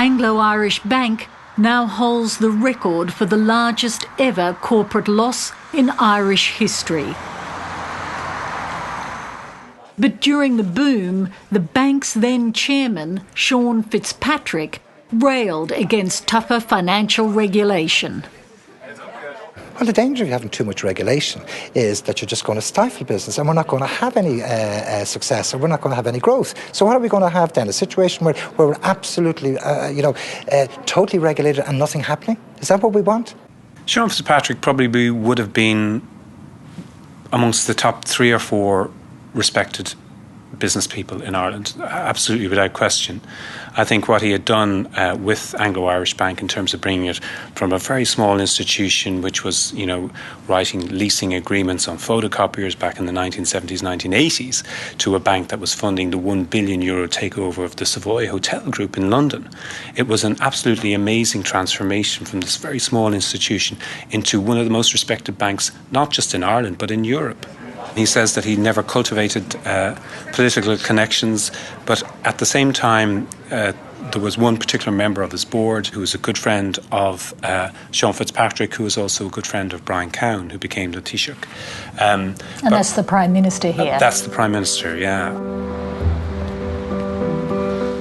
Anglo-Irish Bank now holds the record for the largest ever corporate loss in Irish history. But during the boom, the bank's then chairman, Sean Fitzpatrick, railed against tougher financial regulation. Well, the danger of having too much regulation is that you're just going to stifle business, and we're not going to have any success, or we're not going to have any growth. So what are we going to have then? A situation where we're absolutely, totally regulated and nothing happening? Is that what we want? Sean Fitzpatrick probably would have been amongst the top 3 or 4 respected business people in Ireland, absolutely without question. I think what he had done with Anglo-Irish Bank in terms of bringing it from a very small institution which was, writing leasing agreements on photocopiers back in the 1970s, 1980s, to a bank that was funding the €1 billion takeover of the Savoy Hotel Group in London. It was an absolutely amazing transformation from this very small institution into one of the most respected banks, not just in Ireland, but in Europe. He says that he never cultivated political connections, but at the same time, there was one particular member of his board who was a good friend of Sean Fitzpatrick, who was also a good friend of Brian Cowan, who became the Taoiseach. And that's the Prime Minister here. That's the Prime Minister, yeah.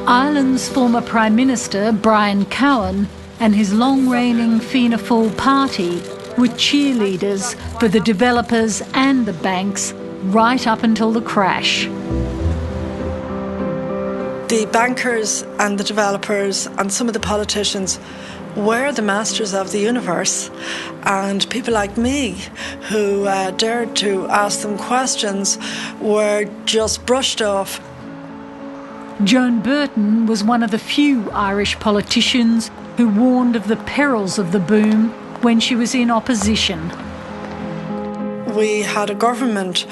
Ireland's former Prime Minister, Brian Cowan, and his long-reigning Fianna Fáil party were cheerleaders for the developers and the banks right up until the crash. The bankers and the developers and some of the politicians were the masters of the universe, and people like me who dared to ask them questions were just brushed off. Joan Burton was one of the few Irish politicians who warned of the perils of the boom when she was in opposition. We had a government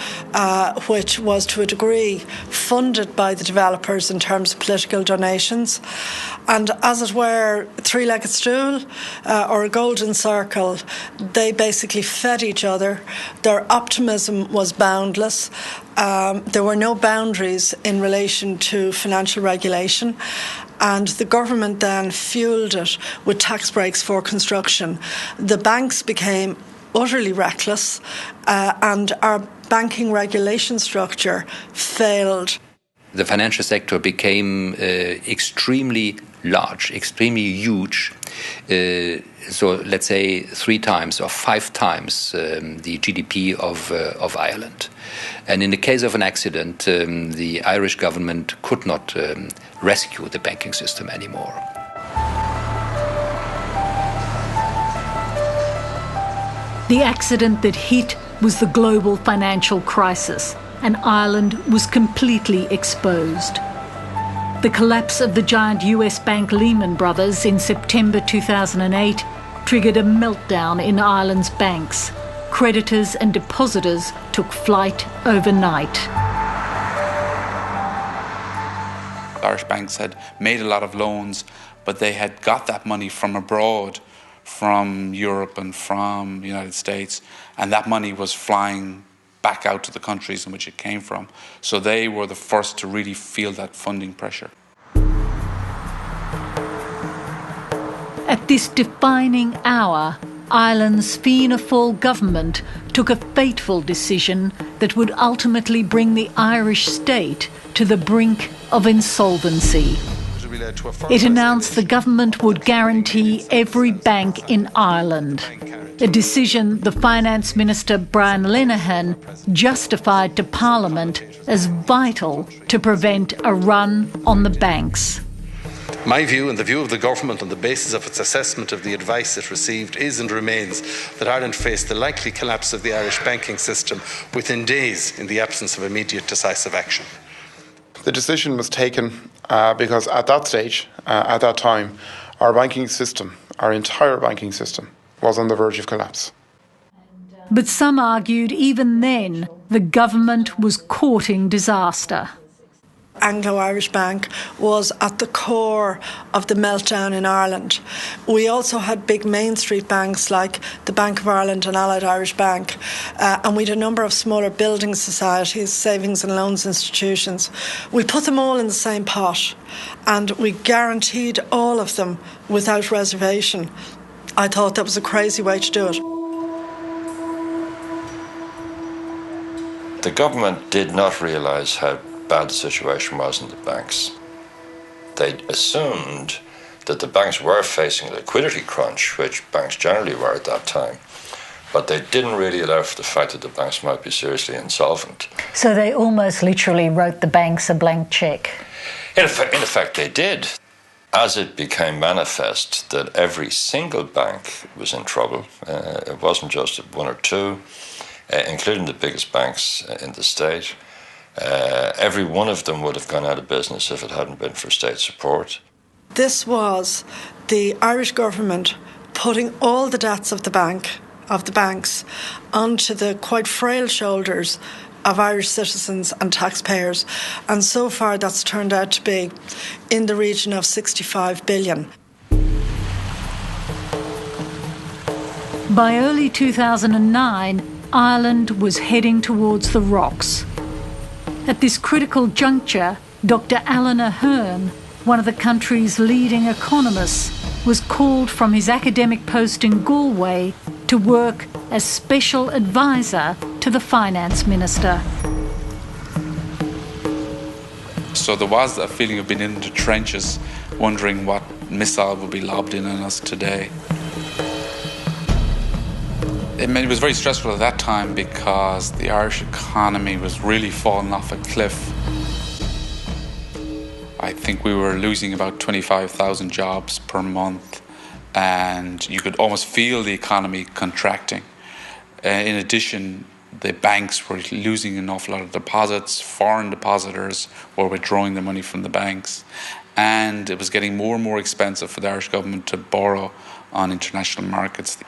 which was, to a degree, funded by the developers in terms of political donations. And as it were, a three-legged stool or a golden circle, they basically fed each other. Their optimism was boundless. There were no boundaries in relation to financial regulation. And the government then fuelled it with tax breaks for construction. The banks became utterly reckless, and our banking regulation structure failed. The financial sector became extremely large, extremely huge. So let's say 3 times or 5 times the GDP of Ireland. And in the case of an accident, the Irish government could not rescue the banking system anymore. The accident that hit was the global financial crisis, and Ireland was completely exposed. The collapse of the giant US bank Lehman Brothers in September 2008 triggered a meltdown in Ireland's banks. Creditors and depositors took flight overnight. Irish banks had made a lot of loans, but they had got that money from abroad, from Europe and from the United States, and that money was flying back out to the countries in which it came from. So they were the first to really feel that funding pressure. At this defining hour, Ireland's Fianna Fáil government took a fateful decision that would ultimately bring the Irish state to the brink of insolvency. It announced the government would guarantee every bank in Ireland, a decision the Finance Minister Brian Lenihan justified to Parliament as vital to prevent a run on the banks. My view and the view of the government on the basis of its assessment of the advice it received is and remains that Ireland faced the likely collapse of the Irish banking system within days in the absence of immediate decisive action. The decision was taken because at that stage, at that time, our banking system, our entire banking system, was on the verge of collapse. But some argued even then the government was courting disaster. Anglo-Irish Bank was at the core of the meltdown in Ireland. We also had big Main Street banks like the Bank of Ireland and Allied Irish Bank, and we had a number of smaller building societies, savings and loans institutions. We put them all in the same pot, and we guaranteed all of them without reservation. I thought that was a crazy way to do it. The government did not realise how bad the situation was in the banks. They assumed that the banks were facing a liquidity crunch, which banks generally were at that time, but they didn't really allow for the fact that the banks might be seriously insolvent. So they almost literally wrote the banks a blank cheque. In effect, they did. As it became manifest that every single bank was in trouble, it wasn't just one or two, including the biggest banks in the state, every one of them would have gone out of business if it hadn't been for state support. This was the Irish government putting all the debts of the banks onto the quite frail shoulders of Irish citizens and taxpayers, and so far that's turned out to be in the region of 65 billion. By early 2009, Ireland was heading towards the rocks. At this critical juncture, Dr. Alan Ahern, one of the country's leading economists, was called from his academic post in Galway to work as special advisor to the finance minister. So there was a feeling of being in the trenches, wondering what missile would be lobbed in on us today. It was very stressful at that time because the Irish economy was really falling off a cliff. I think we were losing about 25,000 jobs per month, and you could almost feel the economy contracting. In addition, the banks were losing an awful lot of deposits. Foreign depositors were withdrawing the money from the banks, and it was getting more and more expensive for the Irish government to borrow on international markets.